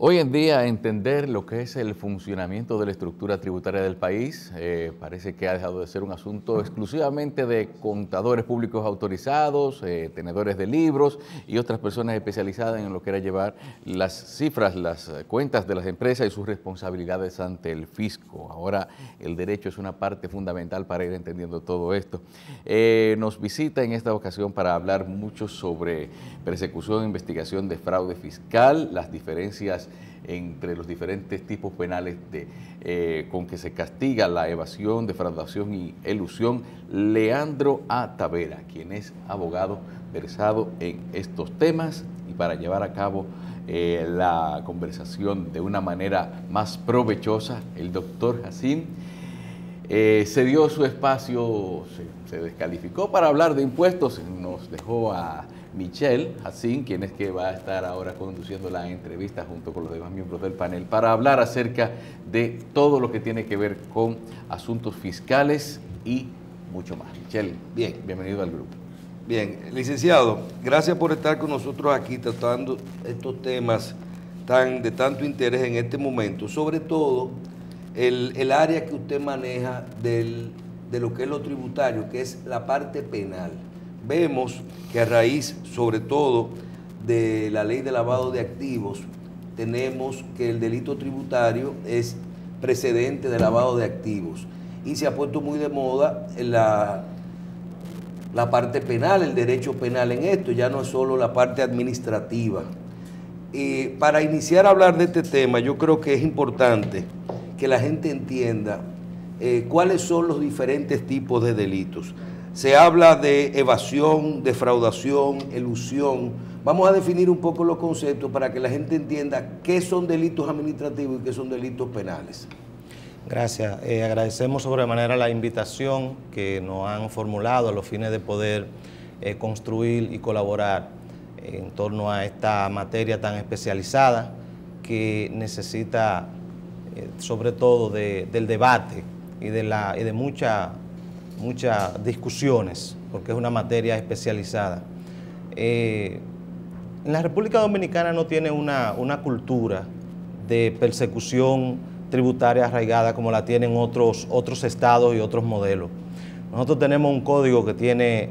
Hoy en día entender lo que es el funcionamiento de la estructura tributaria del país parece que ha dejado de ser un asunto exclusivamente de contadores públicos autorizados, tenedores de libros y otras personas especializadas en lo que era llevar las cifras, las cuentas de las empresas y sus responsabilidades ante el fisco. Ahora el derecho es una parte fundamental para ir entendiendo todo esto. Nos visita en esta ocasión para hablar mucho sobre persecución e investigación de fraude fiscal, las diferencias entre los diferentes tipos penales con que se castiga la evasión, defraudación y elusión, Leandro A. Tavera, quien es abogado versado en estos temas, y para llevar a cabo la conversación de una manera más provechosa, el doctor Hassim se dio su espacio, se descalificó para hablar de impuestos, nos dejó a Michelle Hassim, quien es que va a estar ahora conduciendo la entrevista junto con los demás miembros del panel para hablar acerca de todo lo que tiene que ver con asuntos fiscales y mucho más. Michelle, bien, bienvenido al grupo. Bien, licenciado, gracias por estar con nosotros aquí tratando estos temas de tanto interés en este momento, sobre todo el área que usted maneja de lo que es lo tributario, que es la parte penal. Vemos que a raíz, sobre todo, de la ley de lavado de activos, tenemos que el delito tributario es precedente de lavado de activos y se ha puesto muy de moda la parte penal, el derecho penal en esto, ya no es solo la parte administrativa. Y para iniciar a hablar de este tema, yo creo que es importante que la gente entienda cuáles son los diferentes tipos de delitos. Se habla de evasión, defraudación, elusión. Vamos a definir un poco los conceptos para que la gente entienda qué son delitos administrativos y qué son delitos penales. Gracias. Agradecemos sobremanera la invitación que nos han formulado a los fines de poder construir y colaborar en torno a esta materia tan especializada que necesita sobre todo del debate y de muchas discusiones, porque es una materia especializada. En la República Dominicana no tiene una cultura de persecución tributaria arraigada como la tienen otros estados y otros modelos. Nosotros tenemos un código que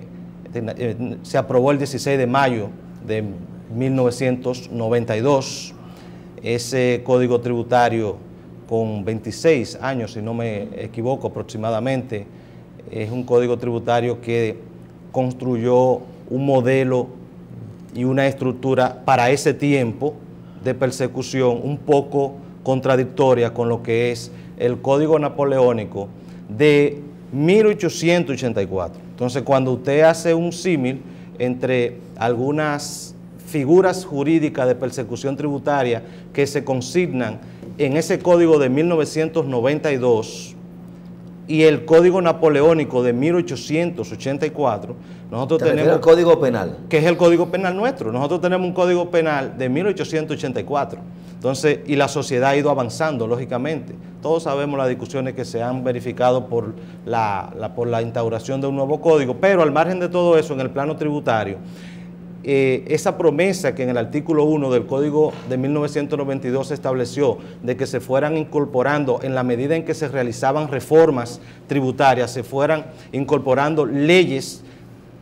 se aprobó el 16 de mayo de 1992. Ese código tributario, con 26 años, si no me equivoco aproximadamente, es un código tributario que construyó un modelo y una estructura para ese tiempo de persecución un poco contradictoria con lo que es el Código Napoleónico de 1884. Entonces, cuando usted hace un símil entre algunas figuras jurídicas de persecución tributaria que se consignan en ese código de 1992 y el Código Napoleónico de 1884, nosotros tenemos el Código Penal, que es el Código Penal nuestro. Nosotros tenemos un Código Penal de 1884. Entonces, y la sociedad ha ido avanzando, lógicamente. Todos sabemos las discusiones que se han verificado por la instauración de un nuevo código, pero al margen de todo eso, en el plano tributario, esa promesa que en el artículo 1 del Código de 1992 se estableció de que se fueran incorporando, en la medida en que se realizaban reformas tributarias, se fueran incorporando leyes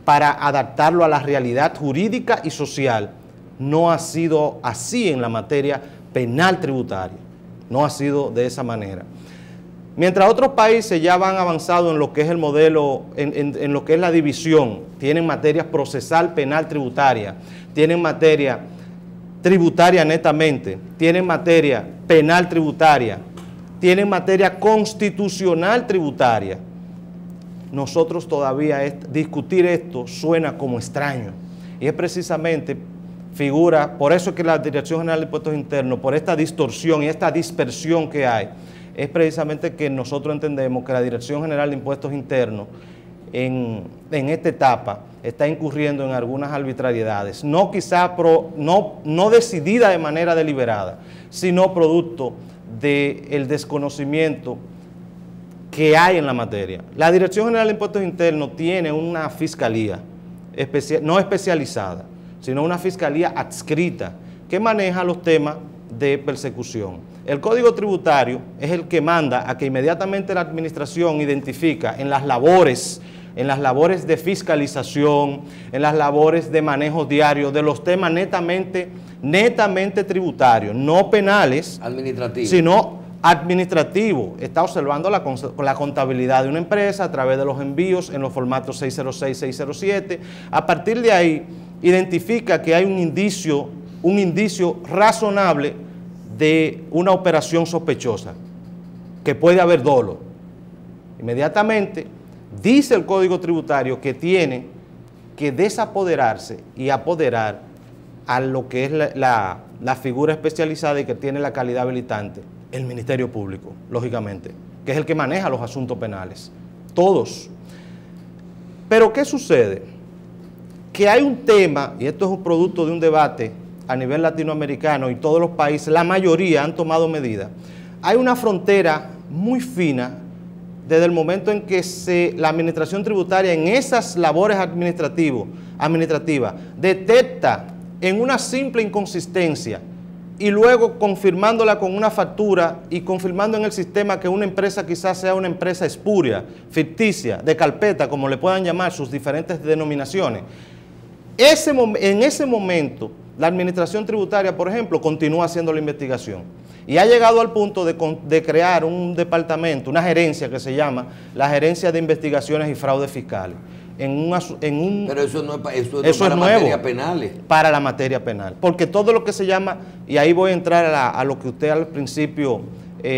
para adaptarlo a la realidad jurídica y social, no ha sido así en la materia penal tributaria, no ha sido de esa manera. Mientras otros países ya van avanzado en lo que es el modelo, en lo que es la división, tienen materias procesal, penal, tributaria, tienen materia tributaria netamente, tienen materia penal tributaria, tienen materia constitucional tributaria. Nosotros todavía discutir esto suena como extraño, y es precisamente figura, por eso es que la Dirección General de Impuestos Internos, por esta distorsión y esta dispersión que hay, es precisamente que nosotros entendemos que la Dirección General de Impuestos Internos en esta etapa está incurriendo en algunas arbitrariedades, no quizá no decidida de manera deliberada, sino producto del desconocimiento que hay en la materia. La Dirección General de Impuestos Internos tiene una fiscalía no especializada, sino una fiscalía adscrita que maneja los temas de persecución. El Código Tributario es el que manda a que inmediatamente la administración identifica en las labores de fiscalización, en las labores de manejo diario de los temas netamente tributarios, no penales, sino administrativos. Está observando la contabilidad de una empresa a través de los envíos en los formatos 606, 607. A partir de ahí, identifica que hay un indicio razonable de una operación sospechosa, que puede haber dolo. Inmediatamente, dice el Código Tributario que tiene que desapoderarse y apoderar a lo que es la figura especializada y que tiene la calidad habilitante, el Ministerio Público, lógicamente, que es el que maneja los asuntos penales, todos. Pero ¿qué sucede? Que hay un tema, y esto es un producto de un debate a nivel latinoamericano y todos los países, la mayoría han tomado medidas. Hay una frontera muy fina desde el momento en que la administración tributaria en esas labores administrativas detecta en una simple inconsistencia y luego confirmándola con una factura y confirmando en el sistema que una empresa quizás sea una empresa espuria, ficticia, de carpeta, como le puedan llamar sus diferentes denominaciones. En ese momento, la administración tributaria, por ejemplo, continúa haciendo la investigación y ha llegado al punto de crear un departamento, una gerencia que se llama la Gerencia de Investigaciones y Fraudes Fiscales. Pero eso no es para materia penales. Para la materia penal. Porque todo lo que se llama, y ahí voy a entrar a lo que usted al principio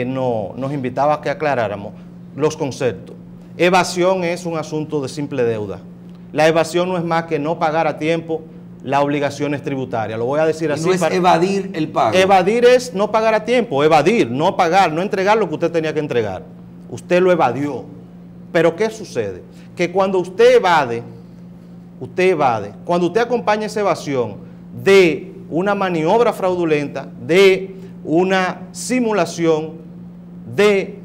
nos invitaba a que aclaráramos, los conceptos. Evasión es un asunto de simple deuda. La evasión no es más que no pagar a tiempo las obligaciones tributarias. Lo voy a decir así. No es evadir el pago. Evadir es no pagar a tiempo, evadir, no pagar, no entregar lo que usted tenía que entregar. Usted lo evadió. Pero ¿qué sucede? Que cuando usted evade, cuando usted acompaña esa evasión de una maniobra fraudulenta, de una simulación, de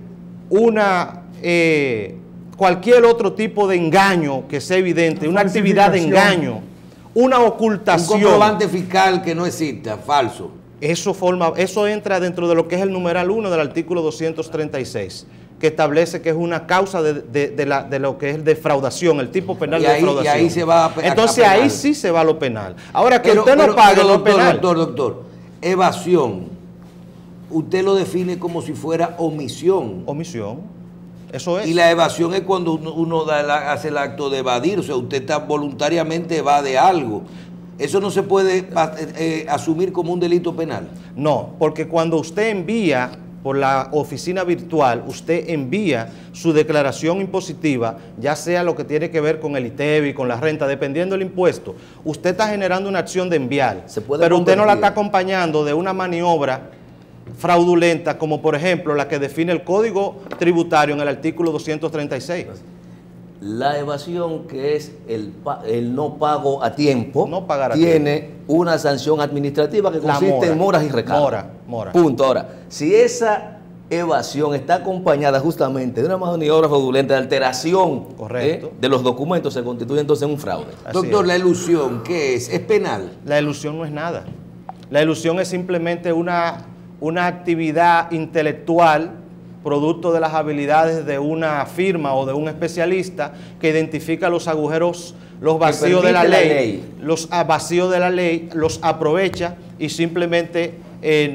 cualquier otro tipo de engaño que sea evidente, una actividad de engaño, una ocultación. Un comprobante fiscal que no exista, falso. Eso entra dentro de lo que es el numeral 1 del artículo 236, que establece que es una causa de lo que es defraudación, el tipo penal de defraudación. Y ahí se va a Entonces ahí sí se va a lo penal. Ahora que usted no pague lo penal. Doctor, evasión, usted lo define como si fuera omisión. Omisión, eso es. Y la evasión es cuando uno hace el acto de evadir, o sea, usted voluntariamente evade algo. ¿Eso no se puede asumir como un delito penal? No, porque cuando usted envía por la oficina virtual, usted envía su declaración impositiva, ya sea lo que tiene que ver con el ITEVI, con la renta, dependiendo del impuesto, usted está generando una acción de enviar, pero usted no la está acompañando de una maniobra fraudulenta, como por ejemplo la que define el Código Tributario en el artículo 236. La evasión, que es el no pago a tiempo, tiene una sanción administrativa que consiste en moras y recargos. Mora. Punto. Ahora, si esa evasión está acompañada justamente de una maniobra fraudulenta, de alteración de los documentos, se constituye entonces un fraude. Doctor, la elusión, ¿qué es? ¿Es penal? La elusión no es nada. La elusión es simplemente una actividad intelectual producto de las habilidades de una firma o de un especialista que identifica los agujeros, los vacíos de la ley, los vacíos de la ley, los aprovecha y simplemente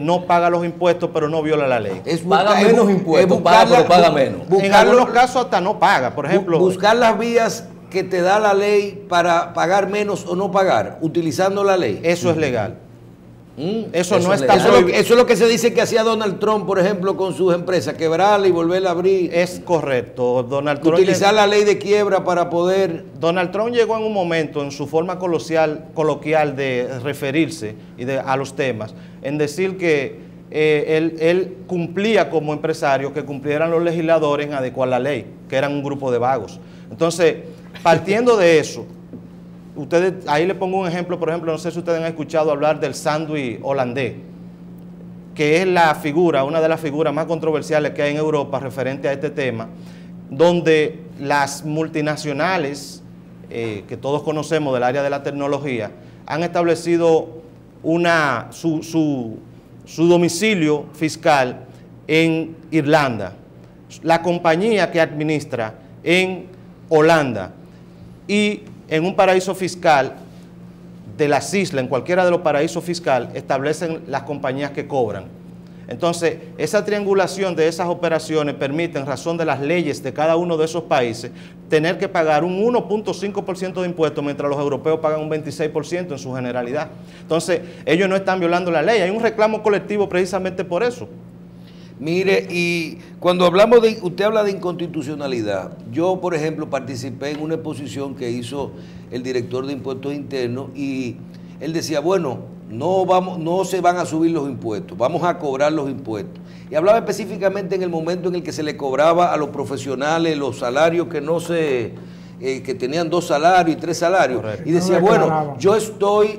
no paga los impuestos, pero no viola la ley. Paga menos impuestos, paga menos. En algunos casos hasta no paga, por ejemplo. Buscar las vías que te da la ley para pagar menos o no pagar, utilizando la ley. Eso es legal. Eso es lo que se dice que hacía Donald Trump, por ejemplo, con sus empresas, quebrarla y volverla a abrir. Es correcto. Utilizar la ley de quiebra para poder... Donald Trump llegó en un momento, en su forma coloquial de referirse a los temas, en decir que él cumplía como empresario, que cumplieran los legisladores en adecuar la ley, que eran un grupo de vagos. Entonces, partiendo de eso, ahí le pongo un ejemplo, por ejemplo, no sé si ustedes han escuchado hablar del sándwich holandés, que es una de las figuras más controversiales que hay en Europa referente a este tema, donde las multinacionales, que todos conocemos del área de la tecnología, han establecido su domicilio fiscal en Irlanda, la compañía que administra en Holanda y en un paraíso fiscal de las islas, en cualquiera de los paraísos fiscales, establecen las compañías que cobran. Entonces, esa triangulación de esas operaciones permite, en razón de las leyes de cada uno de esos países, tener que pagar un 1.5% de impuestos, mientras los europeos pagan un 26% en su generalidad. Entonces, ellos no están violando la ley. Hay un reclamo colectivo precisamente por eso. Mire, y cuando hablamos de, usted habla de inconstitucionalidad, yo, por ejemplo, participé en una exposición que hizo el director de Impuestos Internos y él decía, bueno, no se van a subir los impuestos, vamos a cobrar los impuestos. Y hablaba específicamente en el momento en el que se le cobraba a los profesionales los salarios que no se... que tenían 2 salarios y 3 salarios. Correcto. Y decía, bueno,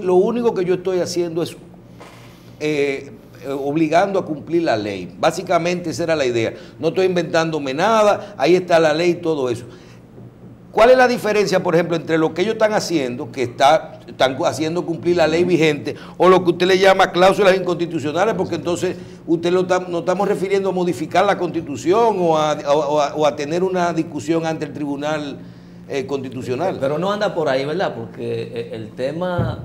lo único que yo estoy haciendo es obligando a cumplir la ley. Básicamente esa era la idea. No estoy inventándome nada, ahí está la ley y todo eso. ¿Cuál es la diferencia, por ejemplo, entre lo que ellos están haciendo, que están haciendo cumplir la ley vigente, o lo que usted le llama cláusulas inconstitucionales? Porque entonces usted no estamos refiriendo a modificar la Constitución o a tener una discusión ante el Tribunal Constitucional. Pero no anda por ahí, ¿verdad? Porque el tema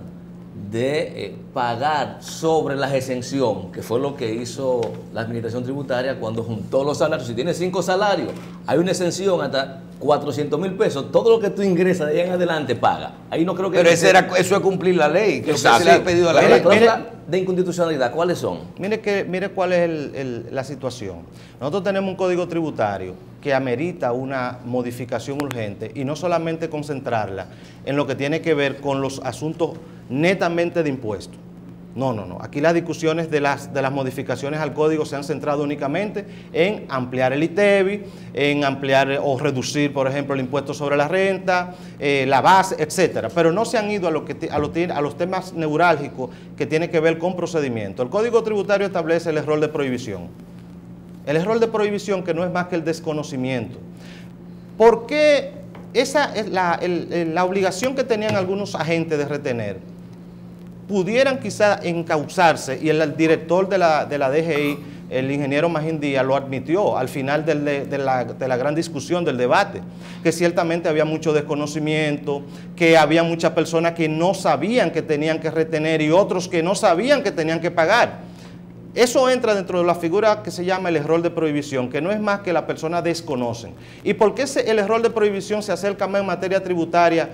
de pagar sobre la exención, que fue lo que hizo la Administración Tributaria cuando juntó los salarios. Si tienes 5 salarios, hay una exención hasta 400,000 pesos. Todo lo que tú ingresas de ahí en adelante paga. Ahí no creo que... Pero eso es cumplir la ley, que se le ha pedido a la ley. Las de inconstitucionalidad, ¿cuáles son? Mire cuál es la situación. Nosotros tenemos un código tributario que amerita una modificación urgente y no solamente concentrarla en lo que tiene que ver con los asuntos netamente de impuestos. No. Aquí las discusiones de las modificaciones al código se han centrado únicamente en ampliar el ITEVI, en ampliar o reducir, por ejemplo, el impuesto sobre la renta, la base, etcétera. Pero no se han ido a los temas neurálgicos que tienen que ver con procedimiento. El Código Tributario establece el error de prohibición. El error de prohibición, que no es más que el desconocimiento. ¿Por qué esa es la obligación que tenían algunos agentes de retener? Pudieran quizá encauzarse, y el director de la DGI, el ingeniero Magín Díaz, lo admitió al final de la gran discusión, del debate, que ciertamente había mucho desconocimiento, que había muchas personas que no sabían que tenían que retener y otros que no sabían que tenían que pagar. Eso entra dentro de la figura que se llama el error de prohibición, que no es más que las personas desconocen. ¿Y por qué el error de prohibición se acerca más en materia tributaria?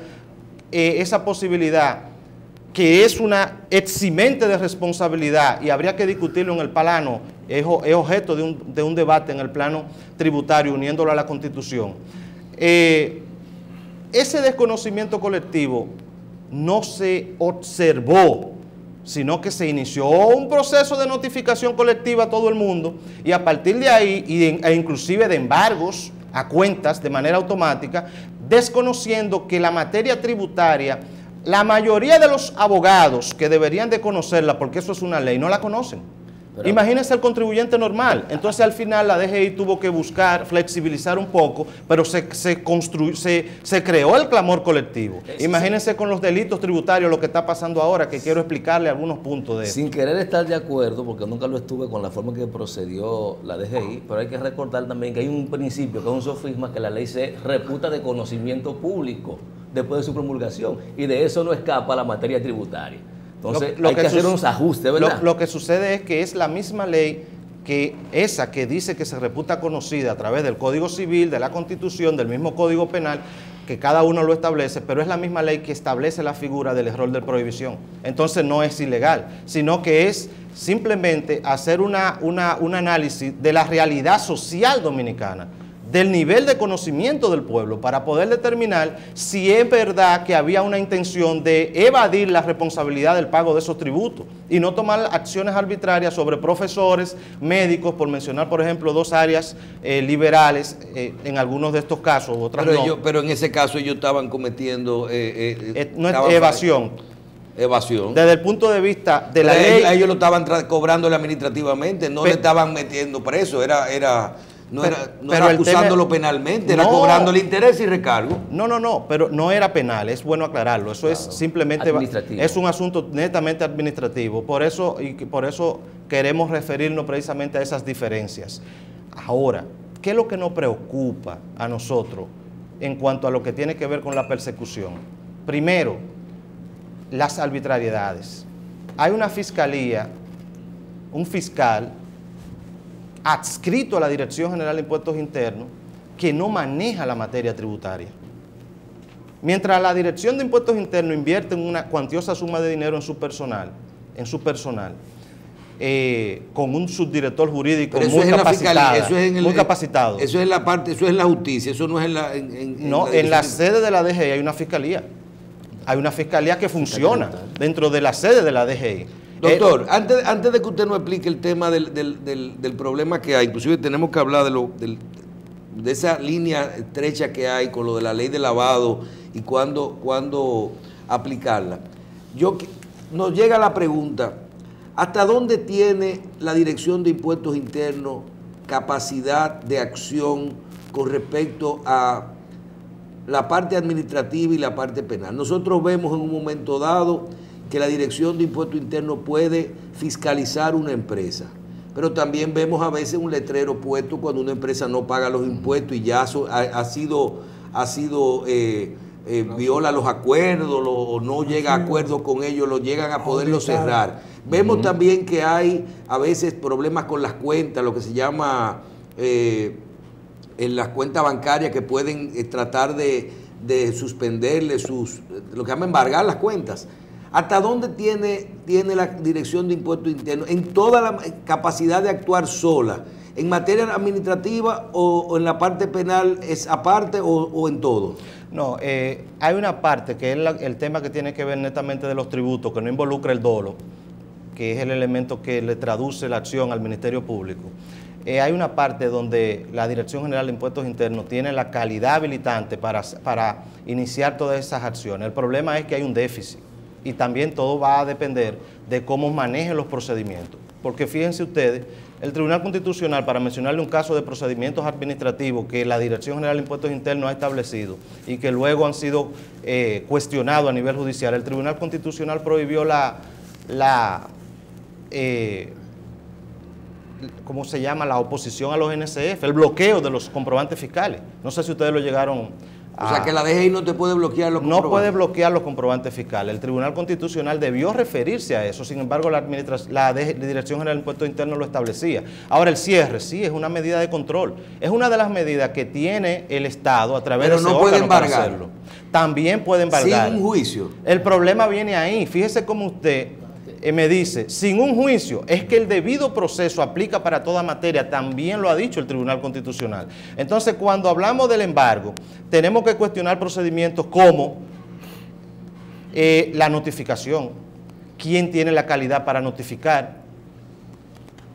Esa posibilidad, que es una eximente de responsabilidad y habría que discutirlo en el plano, es objeto de un debate en el plano tributario, uniéndolo a la Constitución. Ese desconocimiento colectivo no se observó, sino que se inició un proceso de notificación colectiva a todo el mundo, y a partir de ahí, e inclusive de embargos a cuentas de manera automática, desconociendo que la materia tributaria, la mayoría de los abogados que deberían de conocerla, porque eso es una ley, no la conocen. Imagínense el contribuyente normal. Entonces al final la DGI tuvo que buscar flexibilizar un poco, pero se creó el clamor colectivo. Imagínense con los delitos tributarios lo que está pasando ahora, que quiero explicarle algunos puntos de eso. Sin querer estar de acuerdo, porque nunca lo estuve con la forma que procedió la DGI, pero hay que recordar también que hay un principio, que es un sofisma, que la ley se reputa de conocimiento público después de su promulgación, y de eso no escapa la materia tributaria. Entonces hay que hacer unos ajustes, ¿verdad? Lo que sucede es que es la misma ley que esa que dice que se reputa conocida a través del Código Civil, de la Constitución, del mismo Código Penal, que cada uno lo establece, pero es la misma ley que establece la figura del error de prohibición. Entonces no es ilegal, sino que es simplemente hacer un análisis de la realidad social dominicana, del nivel de conocimiento del pueblo, para poder determinar si es verdad que había una intención de evadir la responsabilidad del pago de esos tributos y no tomar acciones arbitrarias sobre profesores, médicos, por mencionar, por ejemplo, 2 áreas liberales en algunos de estos casos, otras no. Pero en ese caso ellos estaban cometiendo... evasión. Evasión. Desde el punto de vista de la ley... Ellos lo estaban cobrándole administrativamente, no le estaban metiendo preso, era No era acusándolo penalmente, era cobrando el interés y recargo. No, pero no era penal, es bueno aclararlo. Eso claro, es simplemente es un asunto netamente administrativo. Por eso queremos referirnos precisamente a esas diferencias. Ahora, ¿qué es lo que nos preocupa a nosotros en cuanto a lo que tiene que ver con la persecución? Primero, las arbitrariedades. Hay una fiscalía, un fiscal adscrito a la Dirección General de Impuestos Internos que no maneja la materia tributaria. Mientras la Dirección de Impuestos Internos invierte en una cuantiosa suma de dinero en su personal, con un subdirector jurídico muy capacitado. Eso es en la parte, eso es en la justicia, eso no es en la sede de la DGI hay una fiscalía. Hay una fiscalía que funciona dentro de la sede de la DGI. Doctor, antes de que usted nos explique el tema del problema que hay, inclusive tenemos que hablar de esa línea estrecha que hay con lo de la ley de lavado y cuándo aplicarla. Nos llega la pregunta, ¿hasta dónde tiene la Dirección de Impuestos Internos capacidad de acción con respecto a la parte administrativa y la parte penal? Nosotros vemos en un momento dado que la Dirección de Impuestos Internos puede fiscalizar una empresa, pero también vemos a veces un letrero puesto cuando una empresa no paga los impuestos y ya viola los acuerdos o no llega a acuerdos con ellos, lo llegan a poderlo cerrar. Vemos también que hay a veces problemas con las cuentas, lo que se llama en las cuentas bancarias, que pueden tratar de suspenderle lo que llaman embargar las cuentas. ¿Hasta dónde tiene la Dirección de Impuestos Internos en toda la capacidad de actuar sola? ¿En materia administrativa o en la parte penal es aparte o en todo? No, hay una parte que es el tema que tiene que ver netamente de los tributos, que no involucra el dolo, que es el elemento que le traduce la acción al Ministerio Público. Hay una parte donde la Dirección General de Impuestos Internos tiene la calidad habilitante para iniciar todas esas acciones. El problema es que hay un déficit y también todo va a depender de cómo manejen los procedimientos. Porque fíjense ustedes, el Tribunal Constitucional, para mencionarle un caso de procedimientos administrativos que la Dirección General de Impuestos Internos ha establecido y que luego han sido cuestionados a nivel judicial, el Tribunal Constitucional prohibió ¿cómo se llama? La oposición a los NSF, el bloqueo de los comprobantes fiscales. No sé si ustedes lo llegaron a... O sea, que la DGI no te puede bloquear los comprobantes. No puede bloquear los comprobantes fiscales. El Tribunal Constitucional debió referirse a eso, sin embargo, la Dirección General de Impuestos Internos lo establecía. Ahora, el cierre, sí, es una medida de control. Es una de las medidas que tiene el Estado a través de ese órgano para hacerlo. También puede embargar. Sin un juicio. El problema viene ahí. Fíjese cómo usted... me dice, sin un juicio, es que el debido proceso aplica para toda materia, también lo ha dicho el Tribunal Constitucional. Entonces, cuando hablamos del embargo, tenemos que cuestionar procedimientos como la notificación, quién tiene la calidad para notificar,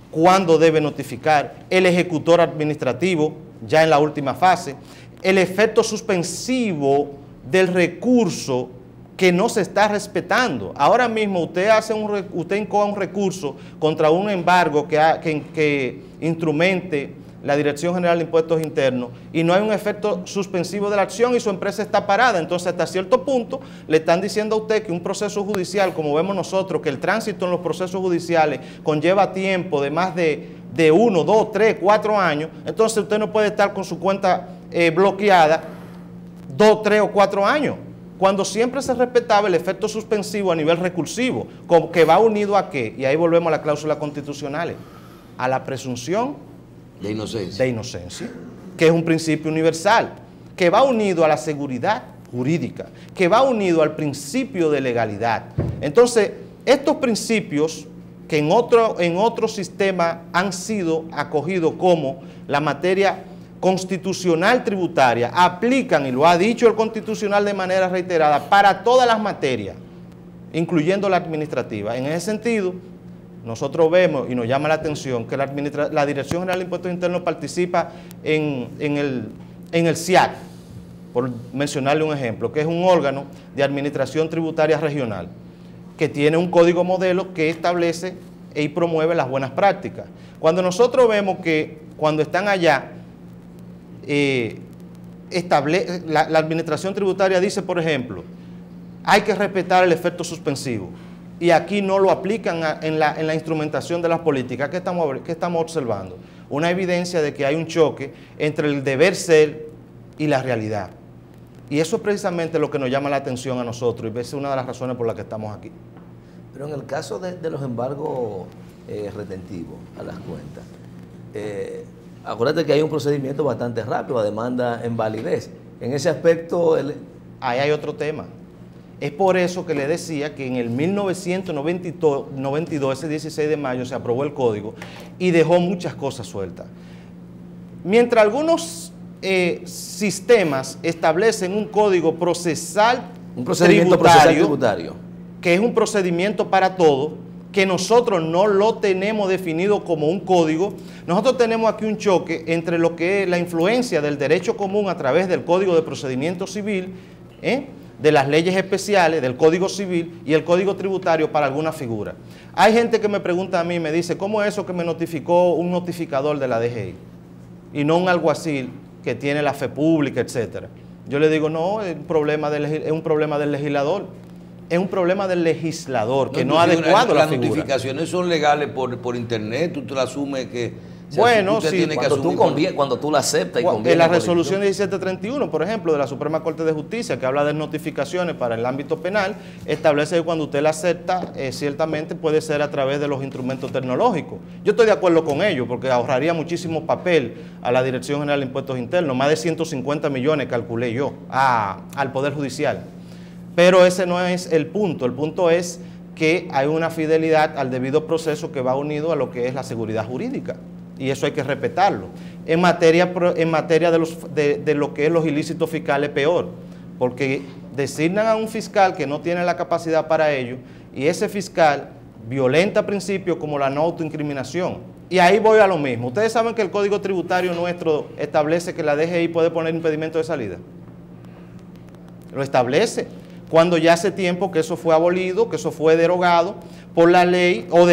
cuándo debe notificar, el ejecutor administrativo, ya en la última fase, el efecto suspensivo del recurso que no se está respetando. Ahora mismo usted incoa un recurso contra un embargo que instrumente la Dirección General de Impuestos Internos y no hay un efecto suspensivo de la acción y su empresa está parada. Entonces, hasta cierto punto, le están diciendo a usted que un proceso judicial, como vemos nosotros, que el tránsito en los procesos judiciales conlleva tiempo de más de 1, 2, 3, 4 años, entonces usted no puede estar con su cuenta bloqueada 2, 3 o 4 años. Cuando siempre se respetaba el efecto suspensivo a nivel recursivo, que va unido a ¿qué? Y ahí volvemos a las cláusulas constitucionales, a la presunción de inocencia, que es un principio universal, que va unido a la seguridad jurídica, que va unido al principio de legalidad. Entonces, estos principios que en otro sistema han sido acogidos como la materia constitucional tributaria, aplican, y lo ha dicho el Constitucional de manera reiterada, para todas las materias, incluyendo la administrativa. En ese sentido, nosotros vemos y nos llama la atención que la Dirección General de Impuestos Internos participa en el CIAC, por mencionarle un ejemplo, que es un órgano de administración tributaria regional, que tiene un código modelo que establece y promueve las buenas prácticas. Cuando nosotros vemos que cuando están allá, la administración tributaria dice, por ejemplo, hay que respetar el efecto suspensivo, y aquí no lo aplican en la instrumentación de las políticas. ¿Qué estamos observando? Una evidencia de que hay un choque entre el deber ser y la realidad. Y eso es precisamente lo que nos llama la atención a nosotros, y es una de las razones por las que estamos aquí. Pero en el caso de los embargos retentivos a las cuentas, acuérdate que hay un procedimiento bastante rápido a demanda en validez. En ese aspecto... Ahí hay otro tema. Es por eso que le decía que en el 1992, ese 16 de mayo, se aprobó el código y dejó muchas cosas sueltas. Mientras algunos sistemas establecen un código procesal, un procedimiento procesal tributario, que es un procedimiento para todo, que nosotros no lo tenemos definido como un código. Nosotros tenemos aquí un choque entre lo que es la influencia del derecho común a través del Código de Procedimiento Civil, de las leyes especiales, del Código Civil y el Código Tributario para alguna figura. Hay gente que me pregunta a mí, me dice, ¿cómo es eso que me notificó un notificador de la DGI y no un alguacil que tiene la fe pública, etcétera? Yo le digo, no, es un problema del legislador. Es un problema del legislador que no ha adecuado la figura. Las notificaciones son legales por internet, tú te lo asumes que... Bueno, sí, cuando tú la aceptas y conviene. En la resolución 1731, por ejemplo, de la Suprema Corte de Justicia, que habla de notificaciones para el ámbito penal, establece que cuando usted la acepta, ciertamente puede ser a través de los instrumentos tecnológicos. Yo estoy de acuerdo con ello, porque ahorraría muchísimo papel a la Dirección General de Impuestos Internos, más de 150 millones calculé yo, al Poder Judicial. Pero ese no es el punto es que hay una fidelidad al debido proceso que va unido a lo que es la seguridad jurídica. Y eso hay que respetarlo. En materia de lo que es los ilícitos fiscales, peor, porque designan a un fiscal que no tiene la capacidad para ello, y ese fiscal violenta principios como la no autoincriminación. Y ahí voy a lo mismo. Ustedes saben que el Código Tributario nuestro establece que la DGI puede poner impedimento de salida. Lo establece. Cuando ya hace tiempo que eso fue abolido, que eso fue derogado por la ley, o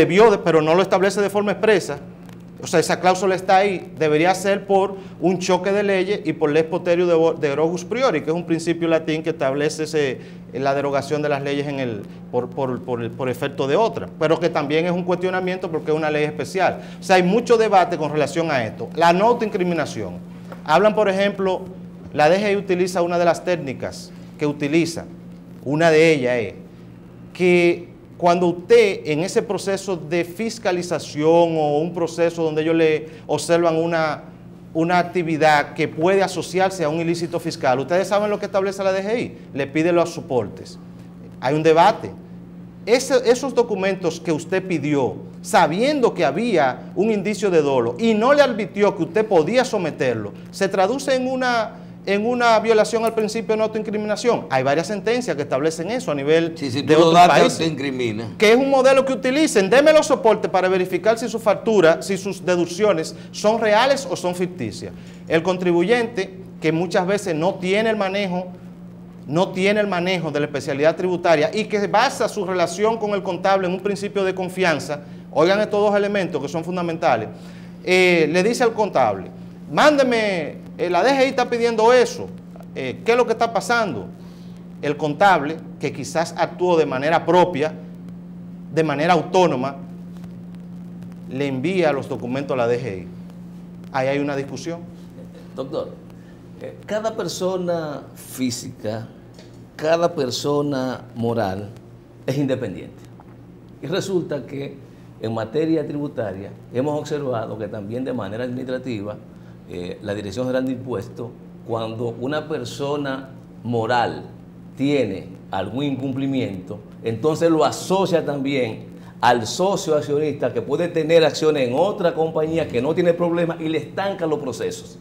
pero no lo establece de forma expresa. O sea, esa cláusula está ahí, debería ser por un choque de leyes y por lex poterio de erogus priori, que es un principio latín que establece la derogación de las leyes por efecto de otra, pero que también es un cuestionamiento porque es una ley especial. O sea, hay mucho debate con relación a esto. La no autoincriminación. Hablan, por ejemplo, la DGI utiliza una de las técnicas que utiliza, una de ellas es que cuando usted en ese proceso de fiscalización o un proceso donde ellos le observan una actividad que puede asociarse a un ilícito fiscal, ustedes saben lo que establece la DGI, le pide los soportes. Hay un debate. Esos documentos que usted pidió, sabiendo que había un indicio de dolo y no le advirtió que usted podía someterlo, se traduce en una violación al principio de no autoincriminación. Hay varias sentencias que establecen eso a nivel de otros países. Te incrimina. Que es un modelo que utilicen. Deme los soportes para verificar si su factura, si sus deducciones son reales o son ficticias. El contribuyente, que muchas veces no tiene el manejo de la especialidad tributaria y que basa su relación con el contable en un principio de confianza, oigan estos dos elementos que son fundamentales, le dice al contable, mándeme, la DGI está pidiendo eso, ¿qué es lo que está pasando? El contable, que quizás actuó de manera propia, de manera autónoma, le envía los documentos a la DGI. Ahí hay una discusión. Doctor, cada persona física, cada persona moral es independiente. Y resulta que en materia tributaria hemos observado que también de manera administrativa la Dirección General de Impuestos, cuando una persona moral tiene algún incumplimiento, entonces lo asocia también al socio accionista que puede tener acciones en otra compañía que no tiene problemas y le estanca los procesos.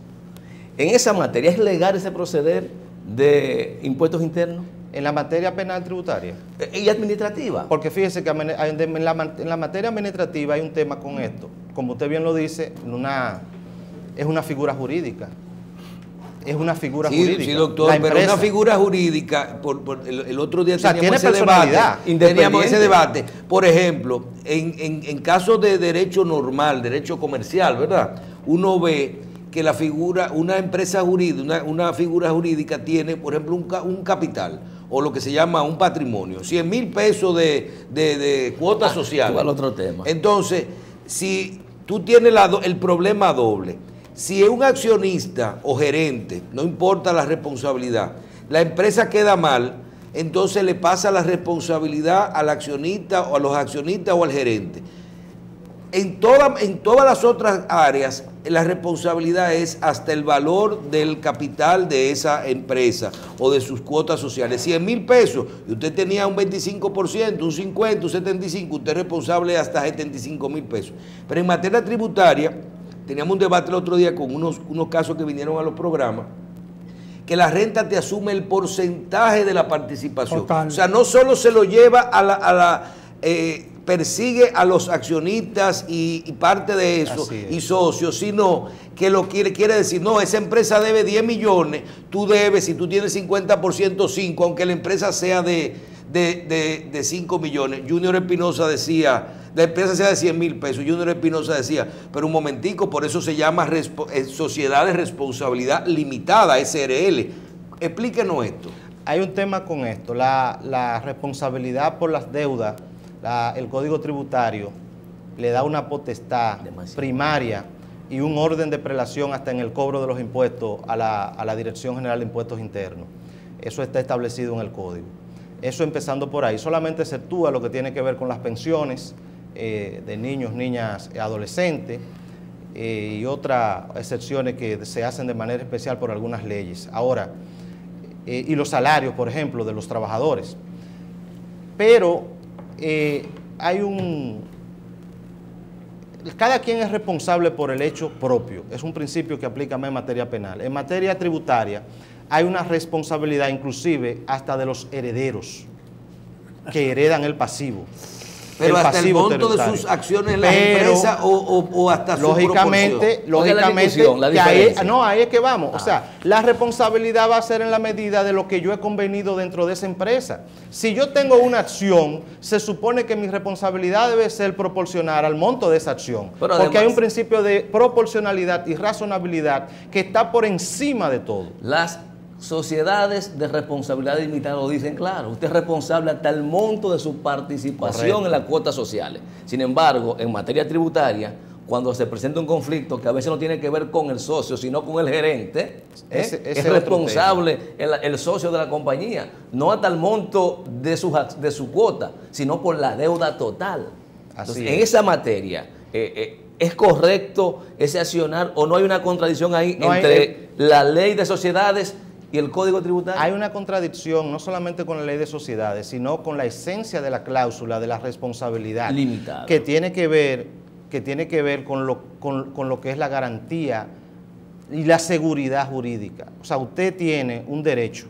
En esa materia, ¿es legal ese proceder de impuestos internos? En la materia penal tributaria. ¿Y administrativa? Porque fíjese que en la materia administrativa hay un tema con esto. Como usted bien lo dice, es una figura jurídica. Es una figura jurídica. Sí, doctor, pero una figura jurídica, el otro día teníamos ese debate. Por ejemplo, en casos de derecho normal, derecho comercial, ¿verdad? Uno ve que la figura, una empresa jurídica, una figura jurídica tiene, por ejemplo, un capital o lo que se llama un patrimonio, 100,000 pesos de cuotas sociales. Al otro tema. Entonces, si tú tienes el problema doble, si es un accionista o gerente, no importa la responsabilidad, la empresa queda mal, entonces le pasa la responsabilidad al accionista o a los accionistas o al gerente. En todas las otras áreas, la responsabilidad es hasta el valor del capital de esa empresa o de sus cuotas sociales. 100,000 pesos, y usted tenía un 25%, un 50%, un 75%, usted es responsable hasta 75,000 pesos. Pero en materia tributaria, teníamos un debate el otro día con unos casos que vinieron a los programas, que la renta te asume el porcentaje de la participación. Total. O sea, no solo se lo lleva persigue a los accionistas y parte de eso y socios, sino que lo quiere decir, no, esa empresa debe 10 millones, tú debes, si tú tienes 50%, 5, aunque la empresa sea de 5 millones. Junior Espinosa decía, la empresa sea de 100,000 pesos, Junior Espinosa decía, pero un momentico, por eso se llama Sociedad de Responsabilidad Limitada, SRL. Explíquenos esto. Hay un tema con esto, la responsabilidad por las deudas. El Código Tributario le da una potestad primaria y un orden de prelación hasta en el cobro de los impuestos a la Dirección General de Impuestos Internos. Eso está establecido en el Código. Eso empezando por ahí. Solamente se actúa lo que tiene que ver con las pensiones de niños, niñas, adolescentes y otras excepciones que se hacen de manera especial por algunas leyes. Ahora, y los salarios, por ejemplo, de los trabajadores. Pero cada quien es responsable por el hecho propio, es un principio que aplica en materia penal. En materia tributaria hay una responsabilidad inclusive hasta de los herederos que heredan el pasivo. Pero hasta el monto de sus acciones en las empresas o hasta su lógicamente, ahí es que vamos. O sea, la responsabilidad va a ser en la medida de lo que yo he convenido dentro de esa empresa. Si yo tengo una acción, se supone que mi responsabilidad debe ser proporcional al monto de esa acción. Pero porque además, hay un principio de proporcionalidad y razonabilidad que está por encima de todo. Las sociedades de responsabilidad limitada lo dicen claro, usted es responsable hasta el monto de su participación en las cuotas sociales. Sin embargo, en materia tributaria, cuando se presenta un conflicto que a veces no tiene que ver con el socio, sino con el gerente, es responsable el socio de la compañía, no hasta el monto de su cuota, sino por la deuda total. Entonces, en esa materia, ¿es correcto ese accionar o no hay una contradicción ahí entre la ley de sociedades y el Código Tributario? Hay una contradicción no solamente con la ley de sociedades, sino con la esencia de la cláusula de la responsabilidad limitada, que tiene que ver con lo que es la garantía y la seguridad jurídica. O sea, usted tiene un derecho,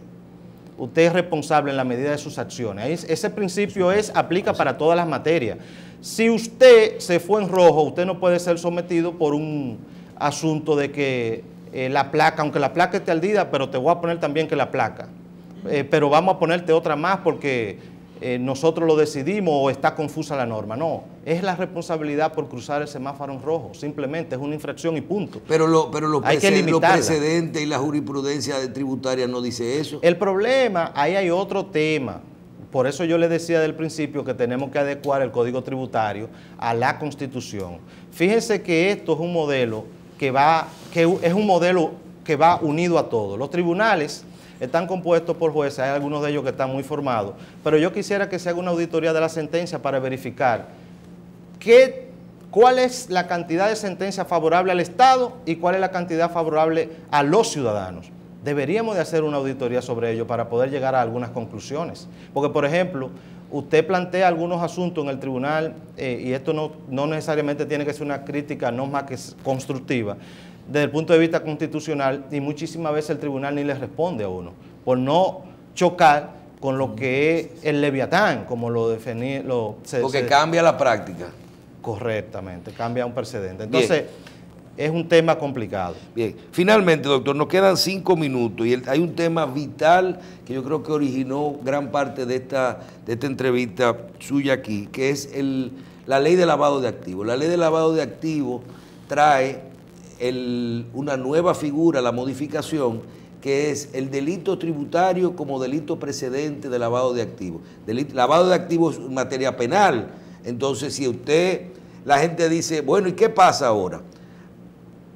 usted es responsable en la medida de sus acciones. Ese principio aplica para todas las materias. Si usted se fue en rojo, usted no puede ser sometido por un asunto de que la placa, aunque la placa esté al día, pero te voy a poner también que la placa, pero vamos a ponerte otra más porque nosotros lo decidimos o está confusa la norma. No, es la responsabilidad por cruzar el semáforo en rojo, simplemente es una infracción y punto. Pero los precedentes y la jurisprudencia tributaria no dice eso. El problema, ahí hay otro tema. Por eso yo le decía del principio que tenemos que adecuar el Código Tributario a la Constitución. Fíjense que esto es un modelo que va unido a todo. Los tribunales están compuestos por jueces, hay algunos de ellos que están muy formados, pero yo quisiera que se haga una auditoría de la sentencia para verificar cuál es la cantidad de sentencia favorable al Estado y cuál es la cantidad favorable a los ciudadanos. Deberíamos de hacer una auditoría sobre ello para poder llegar a algunas conclusiones. Porque, por ejemplo, usted plantea algunos asuntos en el tribunal, y esto no necesariamente tiene que ser una crítica no más que constructiva, desde el punto de vista constitucional, y muchísimas veces el tribunal ni le responde a uno, por no chocar con lo que es el leviatán, como lo definía. Porque cambia la práctica. Correctamente, cambia un precedente. Entonces, es un tema complicado. Bien, finalmente, doctor, nos quedan 5 minutos y hay un tema vital que yo creo que originó gran parte de esta entrevista suya aquí, que es la ley de lavado de activos. La ley de lavado de activos trae una nueva figura, la modificación, que es el delito tributario como delito precedente de lavado de activos. Lavado de activos es materia penal. Entonces, si la gente dice, bueno, ¿y qué pasa ahora?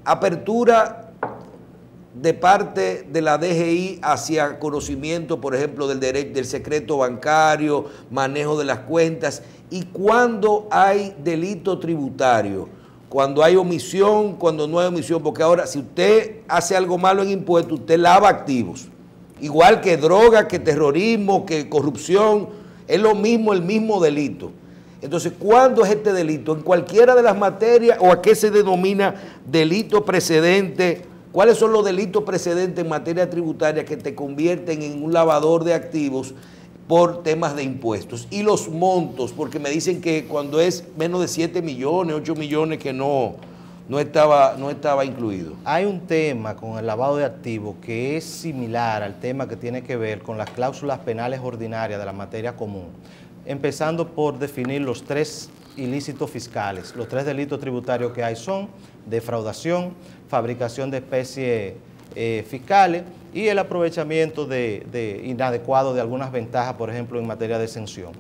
Apertura de parte de la DGI hacia conocimiento, por ejemplo, del secreto bancario, manejo de las cuentas. ¿Y cuándo hay delito tributario? Cuando hay omisión, cuando no hay omisión, porque ahora si usted hace algo malo en impuestos, usted lava activos. Igual que droga, que terrorismo, que corrupción, es lo mismo, el mismo delito. Entonces, ¿cuándo es este delito? ¿En cualquiera de las materias o a qué se denomina delito precedente? ¿Cuáles son los delitos precedentes en materia tributaria que te convierten en un lavador de activos por temas de impuestos? Y los montos, porque me dicen que cuando es menos de 7 millones, 8 millones que no estaba incluido. Hay un tema con el lavado de activos que es similar al tema que tiene que ver con las cláusulas penales ordinarias de la materia común, empezando por definir los 3 ilícitos fiscales. Los 3 delitos tributarios que hay son defraudación, fabricación de especies fiscales y el aprovechamiento inadecuado de algunas ventajas, por ejemplo, en materia de exención.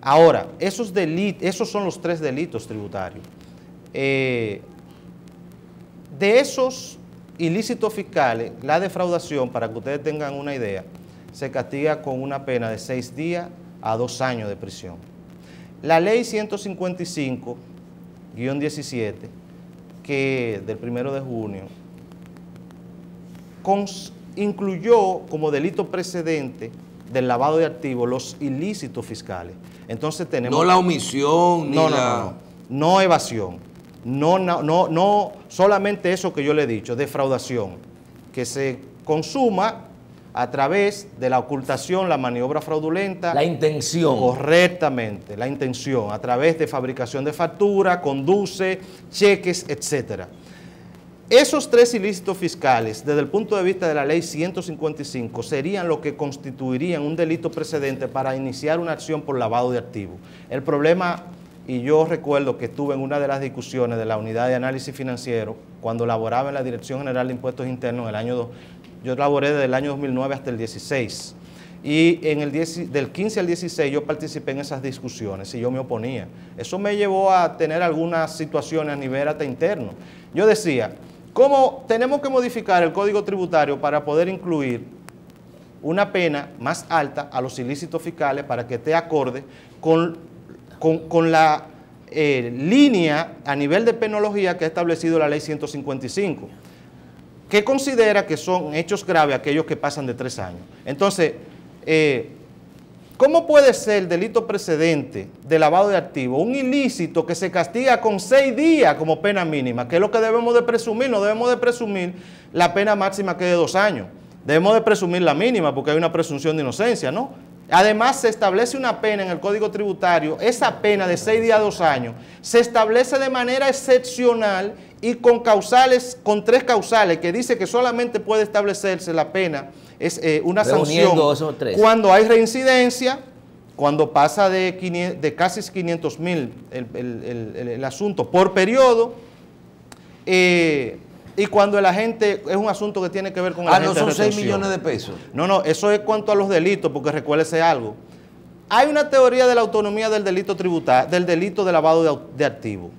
Ahora, esos son los 3 delitos tributarios. De esos ilícitos fiscales, la defraudación, para que ustedes tengan una idea, se castiga con una pena de 6 días a 2 años de prisión. La ley 155-17, que del 1 de junio, incluyó como delito precedente del lavado de activos los ilícitos fiscales. Entonces tenemos... No la omisión, no evasión. No, solamente eso que yo le he dicho, defraudación, que se consuma a través de la ocultación, la maniobra fraudulenta. La intención. Correctamente, la intención, a través de fabricación de factura, conduce, cheques, etcétera. Esos 3 ilícitos fiscales, desde el punto de vista de la ley 155, serían lo que constituirían un delito precedente para iniciar una acción por lavado de activos. El problema, y yo recuerdo que estuve en una de las discusiones de la unidad de análisis financiero, cuando laboraba en la Dirección General de Impuestos Internos en el año yo laboré desde el año 2009 hasta el 16, y del 15 al 16 yo participé en esas discusiones y yo me oponía. Eso me llevó a tener algunas situaciones a nivel hasta interno. Yo decía, ¿cómo tenemos que modificar el Código Tributario para poder incluir una pena más alta a los ilícitos fiscales para que esté acorde con la línea a nivel de penología que ha establecido la ley 155, que considera que son hechos graves aquellos que pasan de 3 años? Entonces, ¿cómo puede ser delito precedente de lavado de activos un ilícito que se castiga con 6 días como pena mínima, que es lo que debemos de presumir? No debemos de presumir la pena máxima, que es de 2 años. Debemos de presumir la mínima porque hay una presunción de inocencia, ¿no? Además, se establece una pena en el Código Tributario. Esa pena de 6 días a 2 años se establece de manera excepcional y con 3 causales, que dice que solamente puede establecerse la pena, es una sanción cuando hay reincidencia, cuando pasa de casi 500.000 el asunto por periodo, y cuando el agente es un asunto que tiene que ver con el agente de retención. ¿No son 6 millones de pesos? No, eso es cuanto a los delitos, porque recuérdese algo. Hay una teoría de la autonomía del delito tributario, del delito de lavado de activos,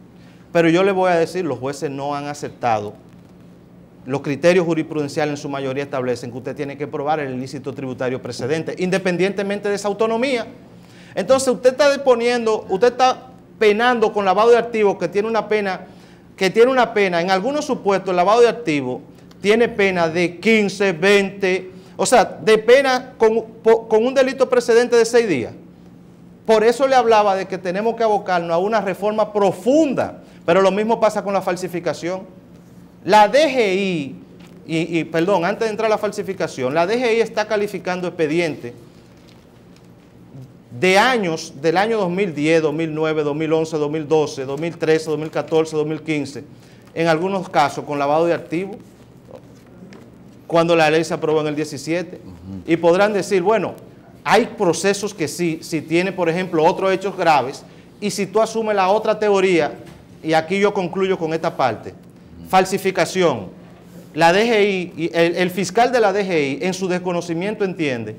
pero yo le voy a decir, los jueces no han aceptado. Los criterios jurisprudenciales en su mayoría establecen que usted tiene que probar el ilícito tributario precedente, independientemente de esa autonomía. Entonces usted está penando con lavado de activos que tiene una pena, en algunos supuestos el lavado de activos tiene pena de 15, 20, o sea, de pena con un delito precedente de 6 días. Por eso le hablaba de que tenemos que abocarnos a una reforma profunda, pero lo mismo pasa con la falsificación. La DGI, perdón, antes de entrar a la falsificación, la DGI está calificando expedientes de años, del año 2010, 2009, 2011, 2012, 2013, 2014, 2015, en algunos casos con lavado de activos, cuando la ley se aprobó en el 17, y podrán decir, bueno, hay procesos que sí, si tiene, por ejemplo, otros hechos graves, y si tú asumes la otra teoría, y aquí yo concluyo con esta parte, falsificación, la DGI, el fiscal de la DGI en su desconocimiento entiende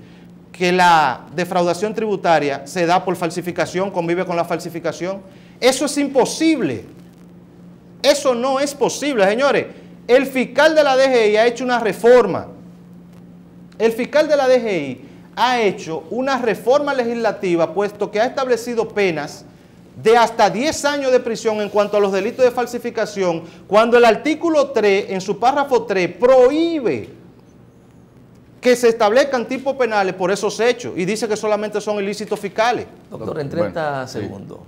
que la defraudación tributaria se da por falsificación, convive con la falsificación. Eso es imposible. Eso no es posible, señores. El fiscal de la DGI ha hecho una reforma. El fiscal de la DGI ha hecho una reforma legislativa, puesto que ha establecido penas de hasta 10 años de prisión en cuanto a los delitos de falsificación, cuando el artículo 3, en su párrafo 3, prohíbe que se establezcan tipos penales por esos hechos y dice que solamente son ilícitos fiscales. Doctor, en 30 segundos.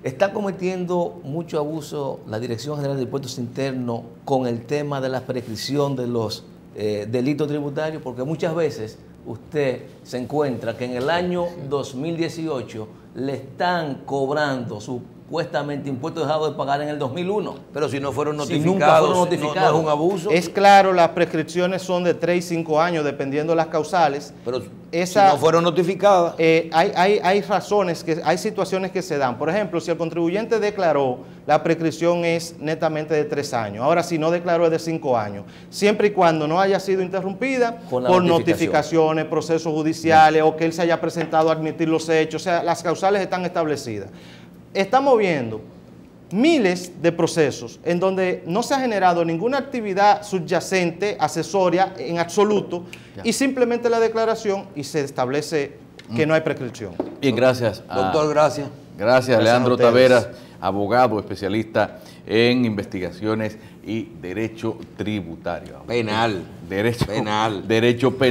¿Está cometiendo mucho abuso la Dirección General de Impuestos Internos con el tema de la prescripción de los delitos tributarios? Porque muchas veces usted se encuentra que en el año 2018 le están cobrando supuestamente impuestos dejados de pagar en el 2001. Pero si no fueron Si notificados, nunca fueron notificados. no es un abuso. Es claro, las prescripciones son de 3 y 5 años, dependiendo de las causales. Pero si no fueron notificadas. Hay razones, hay situaciones que se dan. Por ejemplo, si el contribuyente declaró, la prescripción es netamente de 3 años. Ahora, si no declaró, es de 5 años. Siempre y cuando no haya sido interrumpida por notificaciones, procesos judiciales o que él se haya presentado a admitir los hechos. O sea, las causales están establecidas. Estamos viendo miles de procesos en donde no se ha generado ninguna actividad subyacente, accesoria, en absoluto, y simplemente la declaración y se establece que no hay prescripción. Bien, gracias. Doctor, gracias. Gracias, Leandro Taveras, abogado especialista en investigaciones y derecho tributario. Penal. Derecho penal. Derecho penal.